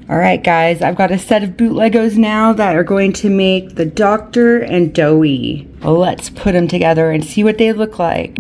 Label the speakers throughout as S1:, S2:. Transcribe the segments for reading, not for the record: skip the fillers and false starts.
S1: All right, guys, I've got a set of Bootlegos now that are going to make the Doctor and Doughy. Well, let's put them together and see what they look like.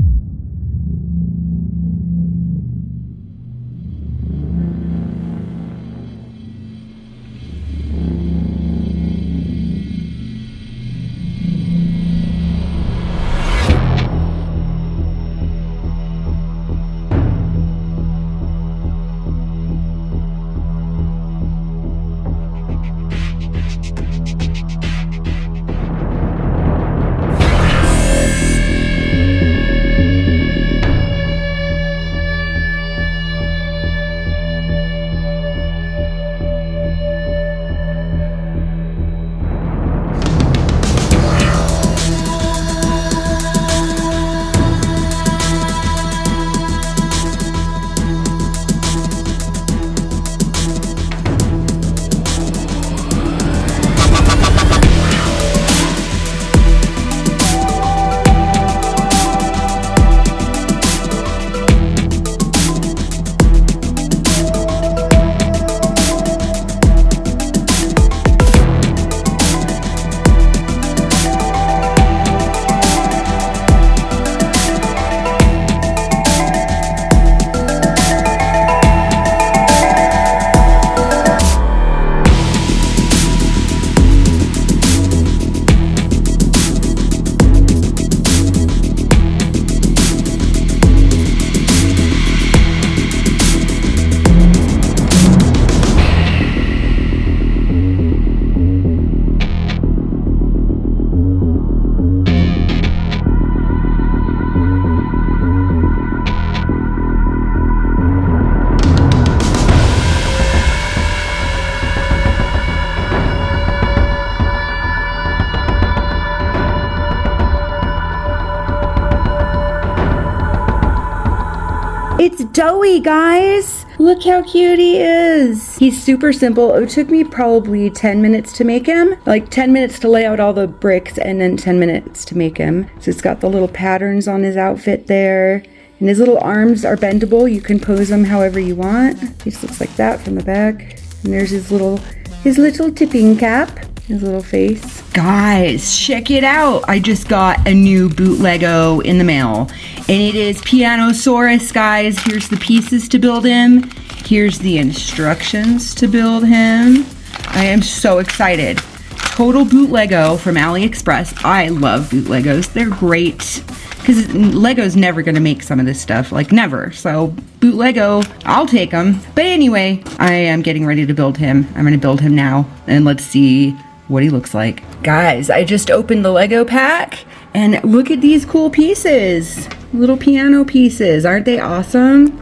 S1: It's Doughy, guys! Look how cute he is! He's super simple. It took me probably 10 minutes to make him. Like 10 minutes to lay out all the bricks and then 10 minutes to make him. So it's got the little patterns on his outfit there. And his little arms are bendable. You can pose them however you want. He just looks like that from the back. And there's his little tipping cap. His little face. Guys, check it out. I just got a new Bootlego in the mail. And it is Pianoosaurus, guys. Here's the pieces to build him. Here's the instructions to build him. I am so excited. Total Bootlego from AliExpress. I love Bootlegos. They're great. Because Lego's never going to make some of this stuff. Like, never. So, Bootlego, I'll take them. But anyway, I am getting ready to build him. I'm going to build him now. And let's see what he looks like. Guys, I just opened the Lego pack. And look at these cool pieces. Little piano pieces. Aren't they awesome?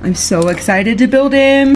S1: I'm so excited to build him.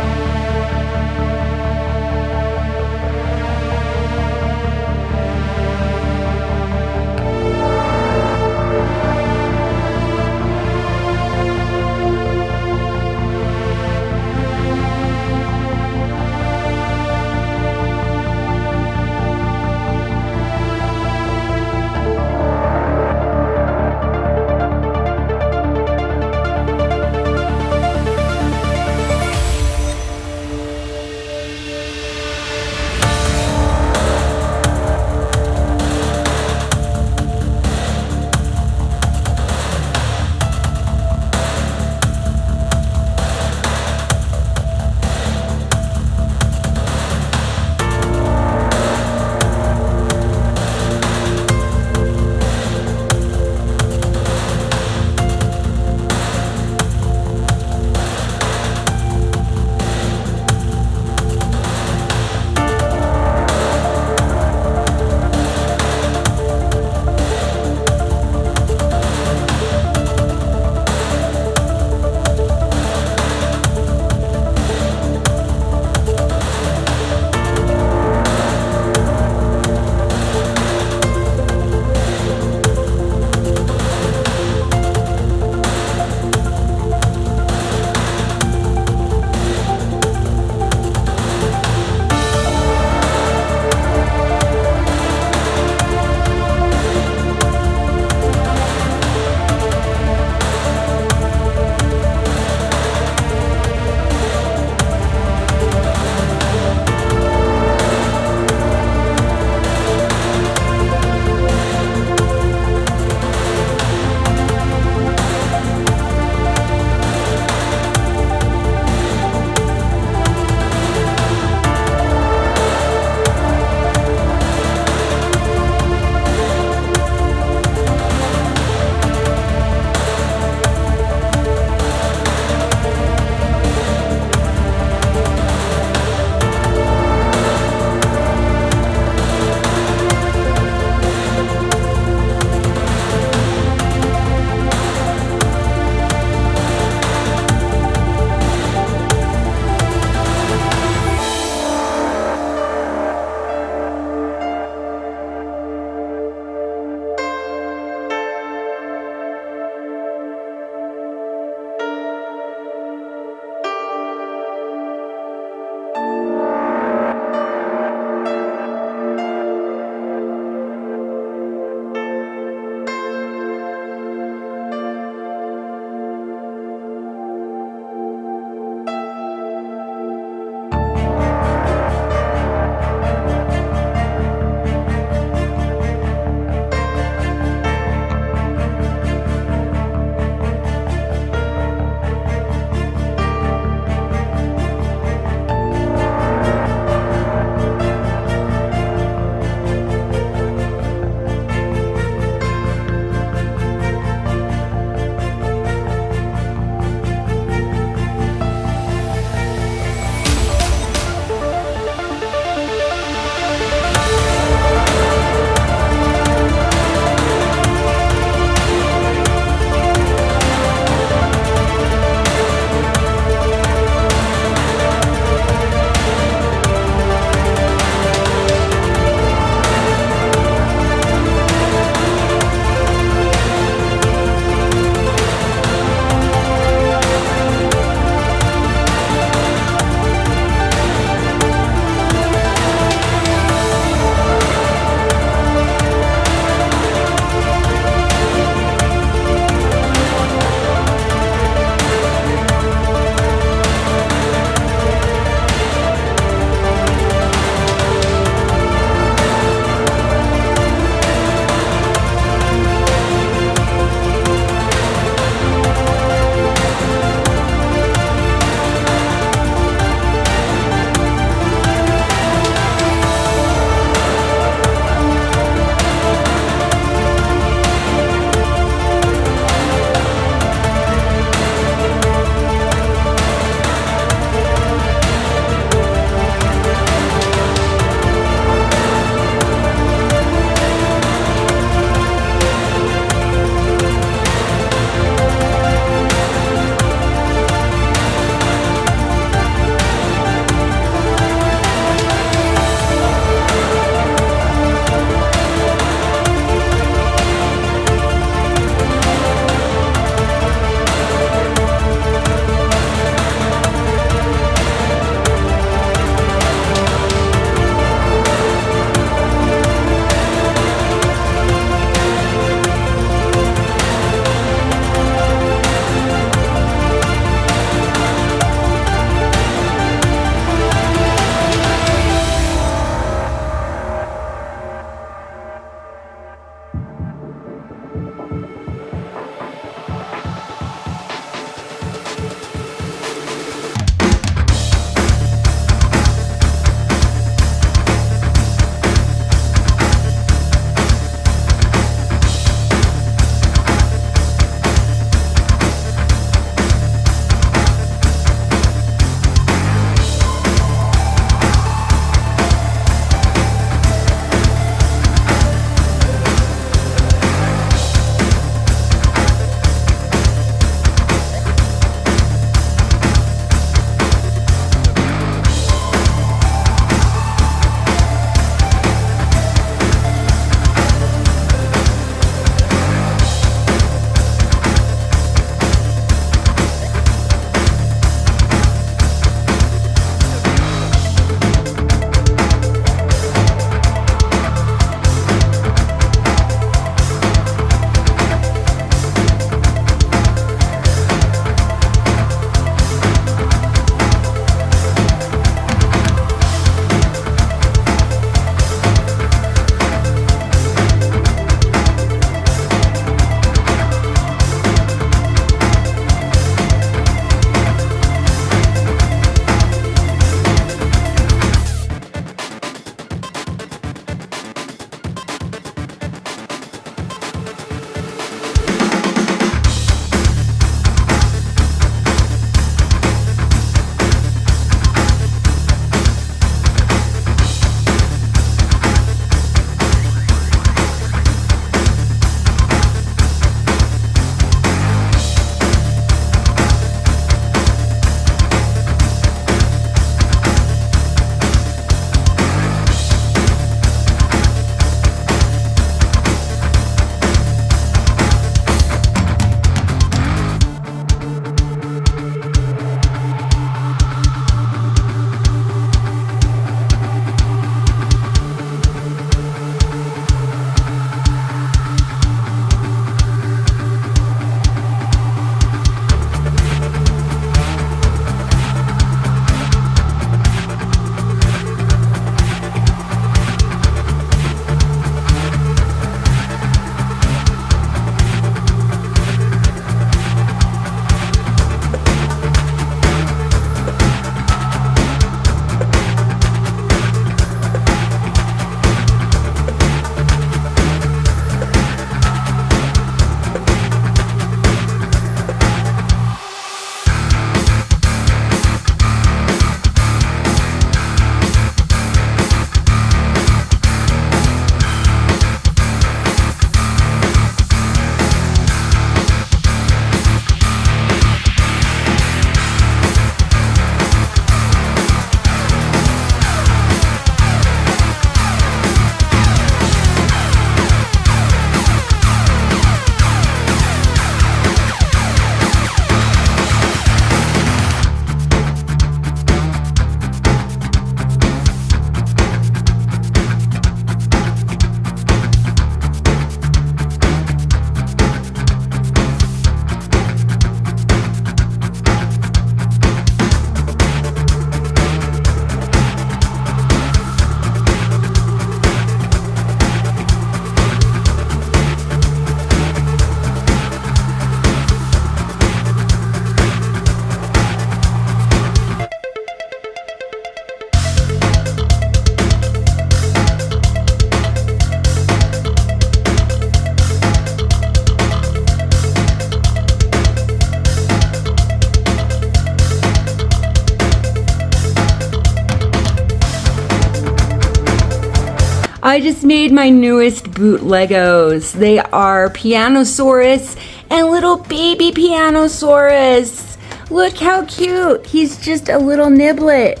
S1: I just made my newest Bootlegos. They are Pianoosaurus and little baby Pianoosaurus. Look how cute. He's just a little niblet.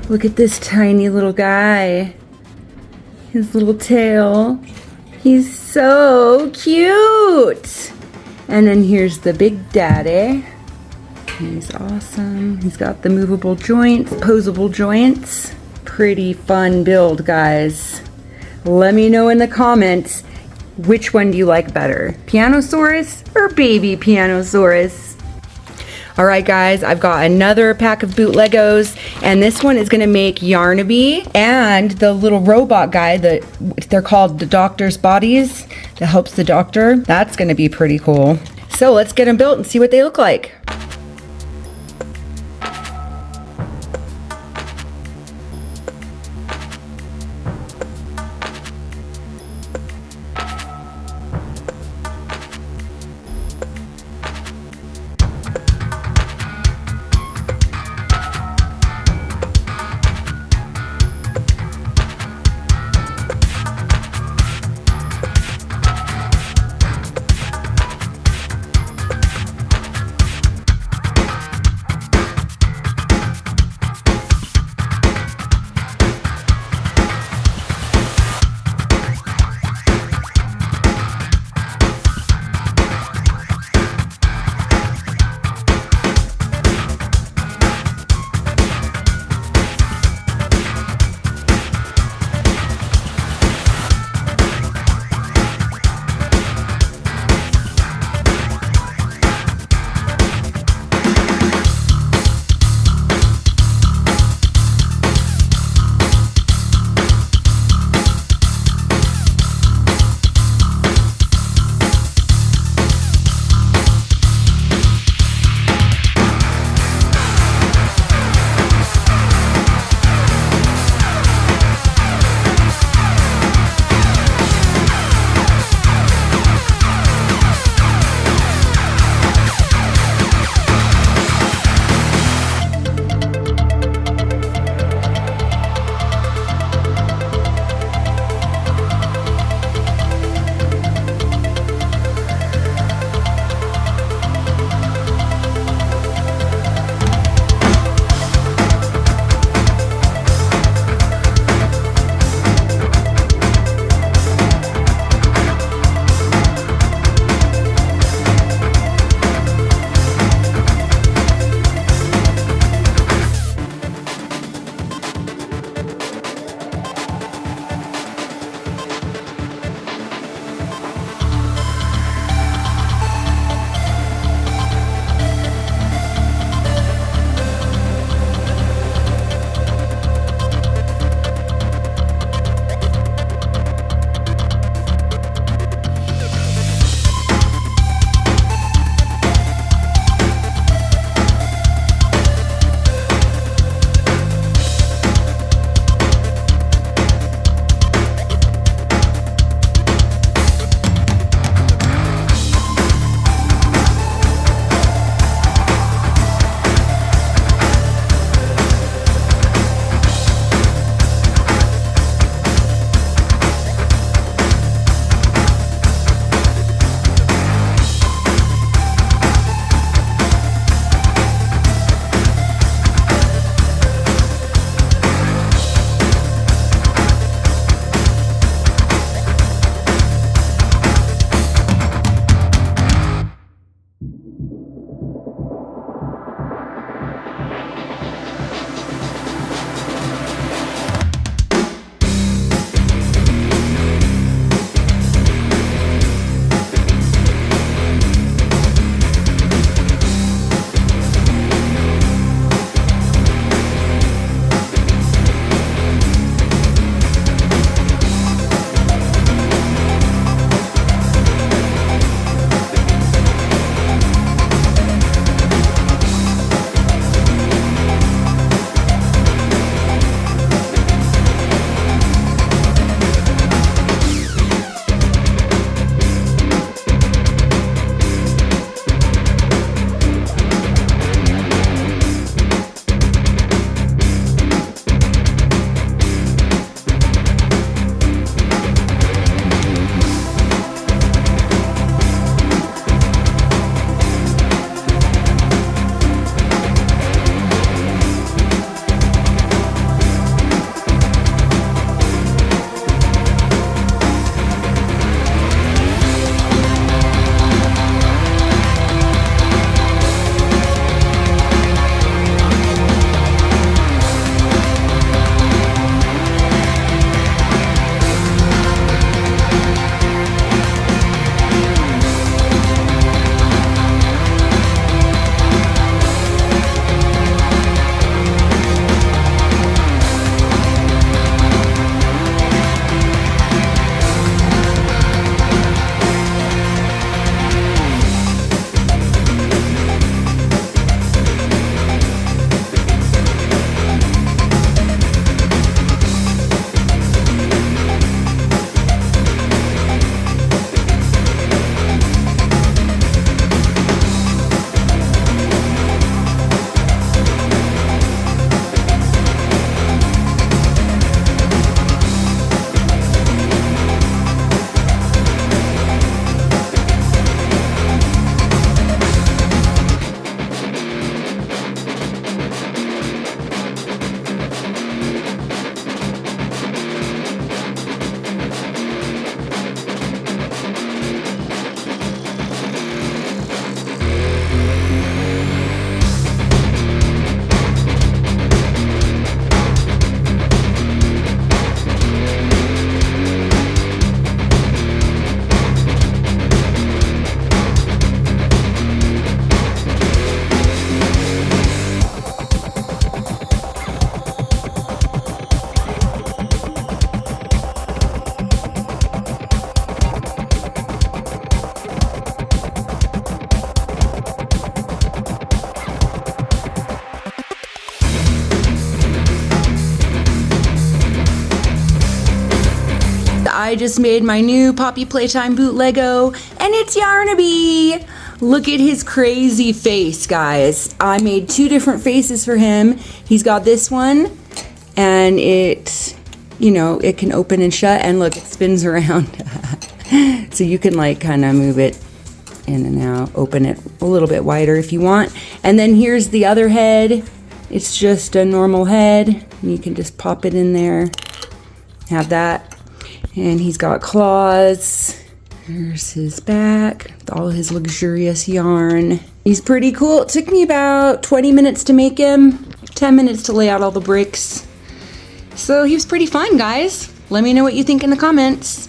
S1: Look at this tiny little guy. His little tail. He's so cute. And then here's the big daddy. He's awesome. He's got the movable joints, posable joints. Pretty fun build, guys. Let me know in the comments, which one do you like better? Pianoosaurus or baby Pianoosaurus? All right, guys, I've got another pack of Bootlegos, and this one is gonna make Yarnabe and the little robot guy that they're called the doctor's bodies that helps the doctor. That's gonna be pretty cool. So let's get them built and see what they look like. I just made my new Poppy Playtime Bootlego, and it's Yarnabe. Look at his crazy face, guys. I made 2 different faces for him. He's got this one, and it, you know, it can open and shut, and look, it spins around. So you can like kind of move it in and out, open it a little bit wider if you want. And then here's the other head. It's just a normal head. You can just pop it in there, have that. And he's got claws. There's his back, with all his luxurious yarn. He's pretty cool. It took me about 20 minutes to make him, 10 minutes to lay out all the bricks. So he was pretty fun, guys. Let me know what you think in the comments.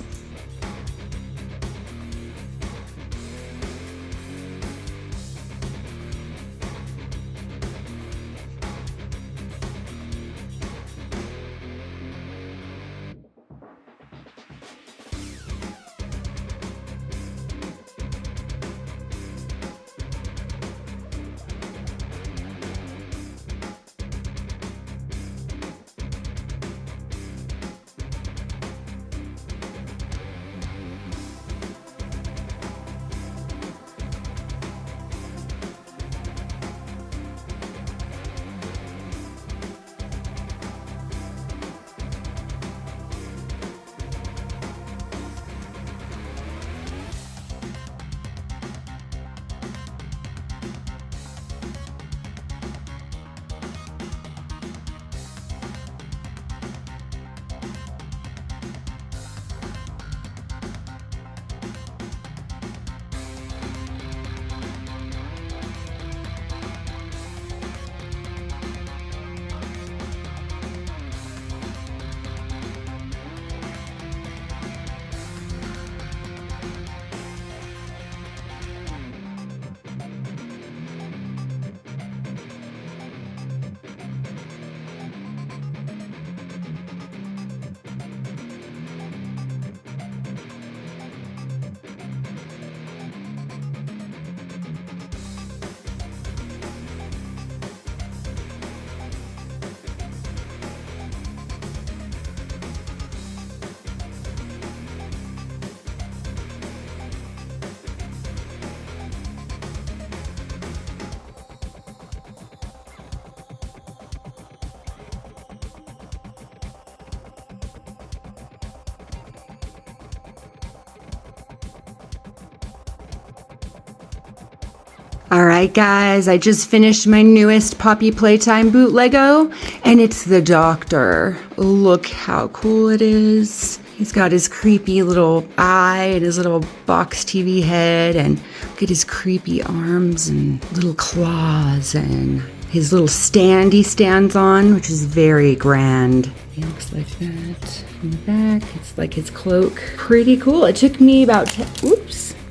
S1: Alright guys, I just finished my newest Poppy Playtime Bootlego, and it's the Doctor. Look how cool it is. He's got his creepy little eye and his little box TV head, and look at his creepy arms and little claws and his little stand he stands on, which is very grand. He looks like that in the back. It's like his cloak. Pretty cool. It took me about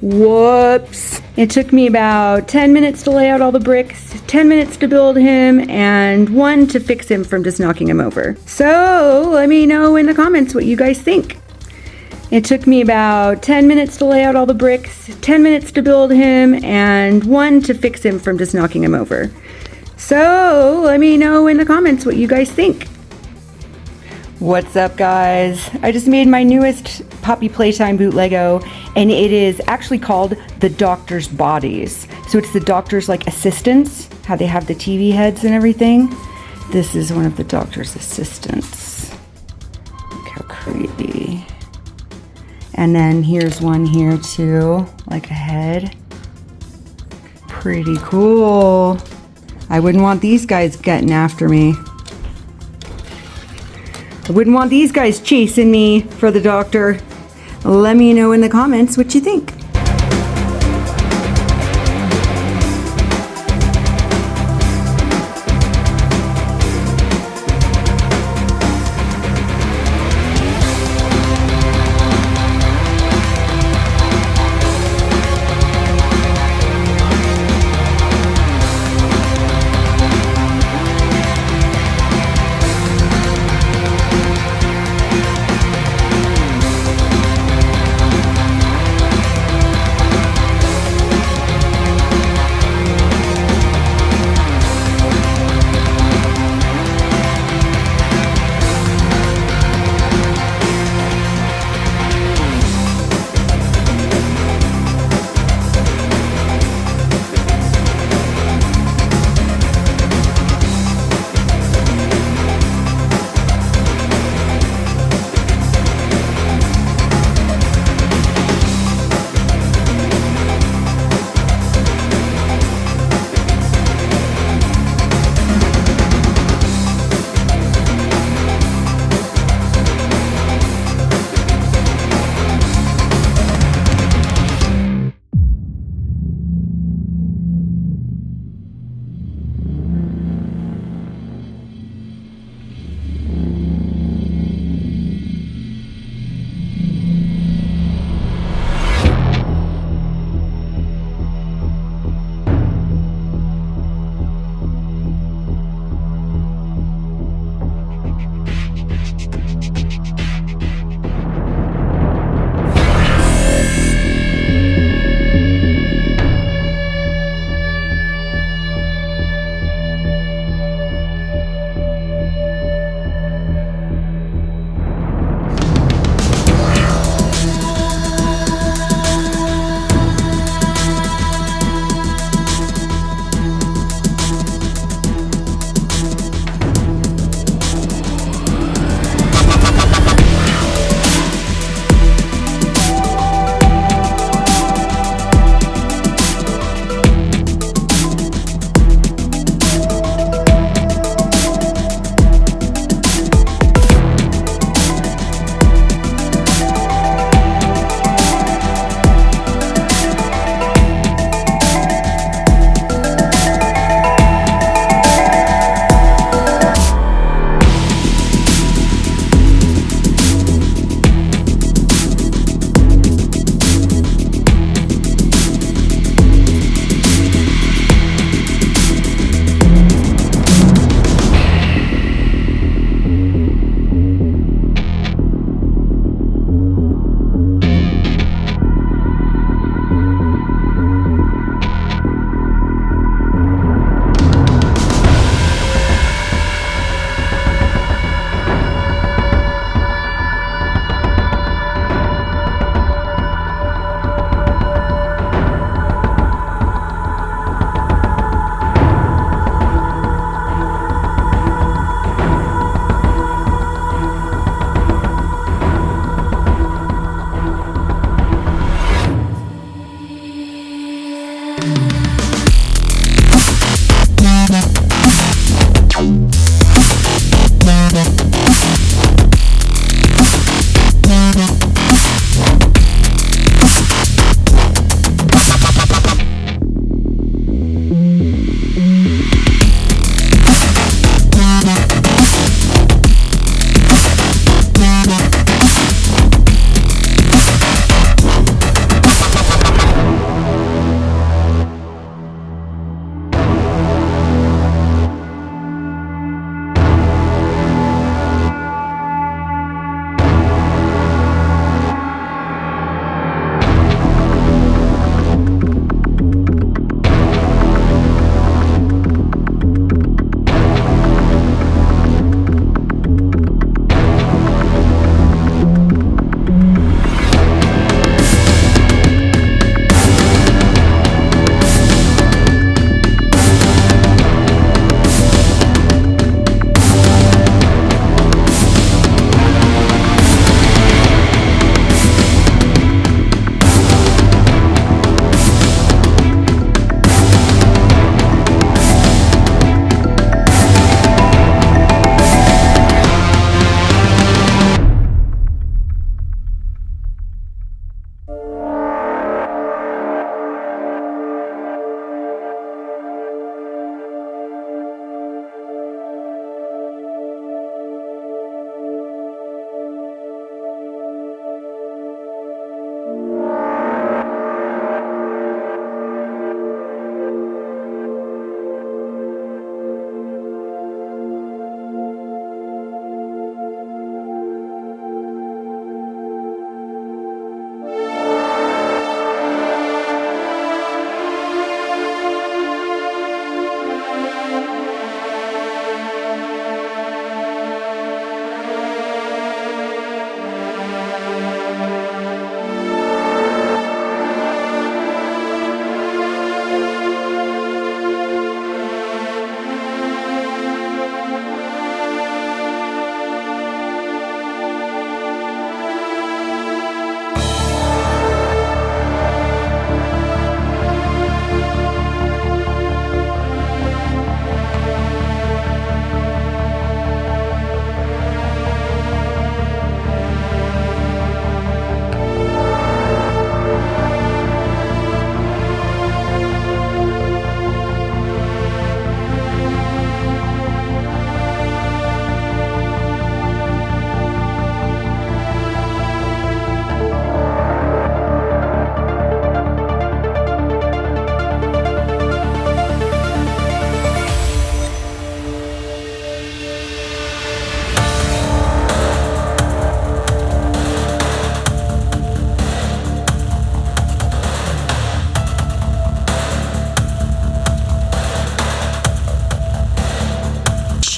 S1: Whoops. It took me about 10 minutes to lay out all the bricks, 10 minutes to build him, and 1 to fix him from just knocking him over. So let me know in the comments what you guys think. It took me about 10 minutes to lay out all the bricks, 10 minutes to build him, and 1 to fix him from just knocking him over. So let me know in the comments what you guys think. What's up, guys? I just made my newest Poppy Playtime Bootlego, and it is actually called the Doctor's Bodies. So it's the Doctor's like assistants, how they have the TV heads and everything. This is one of the Doctor's assistants. Look how creepy. And then here's one here too, like a head. Pretty cool. I wouldn't want these guys getting after me. I wouldn't want these guys chasing me for the Doctor. Let me know in the comments what you think.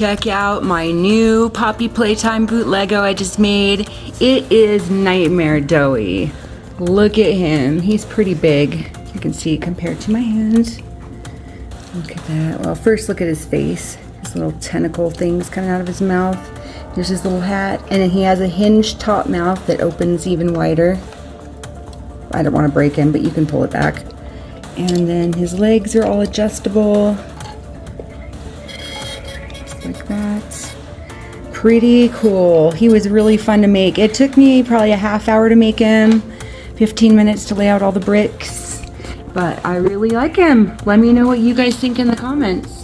S1: check out my new Poppy Playtime Bootlego I just made. It is Nightmare Doughy. Look at him. He's pretty big. You can see compared to my hand. Look at that. Well, first look at his face. His little tentacle things coming out of his mouth. There's his little hat. And then he has a hinged top mouth that opens even wider. I don't want to break him, but you can pull it back. And then his legs are all adjustable. Just like that. Pretty cool. He was really fun to make. It took me probably a half hour to make him. 15 minutes to lay out all the bricks. But I really like him. Let me know what you guys think in the comments.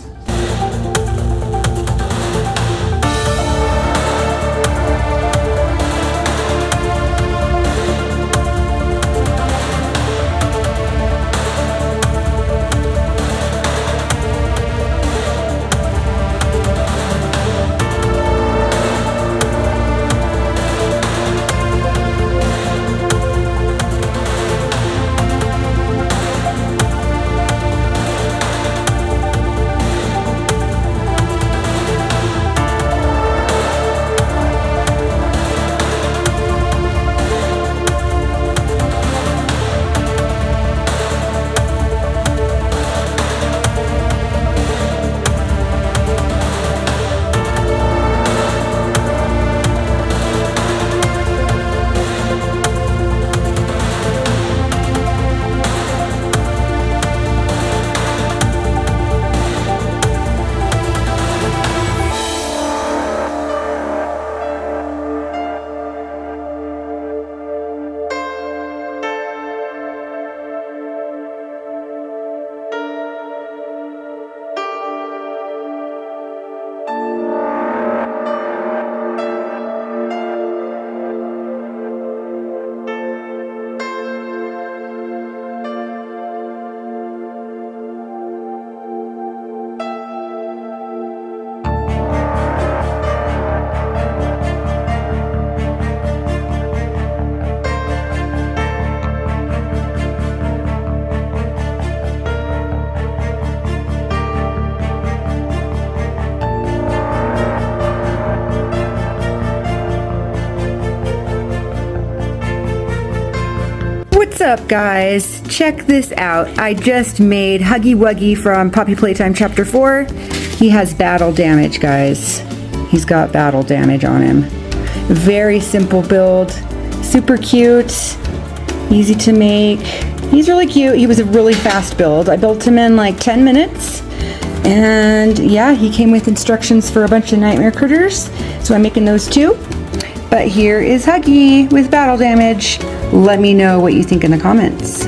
S1: What's up, guys? Check this out. I just made Huggy Wuggy from Poppy Playtime Chapter 4. He has battle damage, guys. He's got battle damage on him. Very simple build. Super cute. Easy to make. He's really cute. He was a really fast build. I built him in like 10 minutes. And yeah, he came with instructions for a bunch of nightmare critters. So I'm making those too. But here is Huggy with battle damage. Let me know what you think in the comments.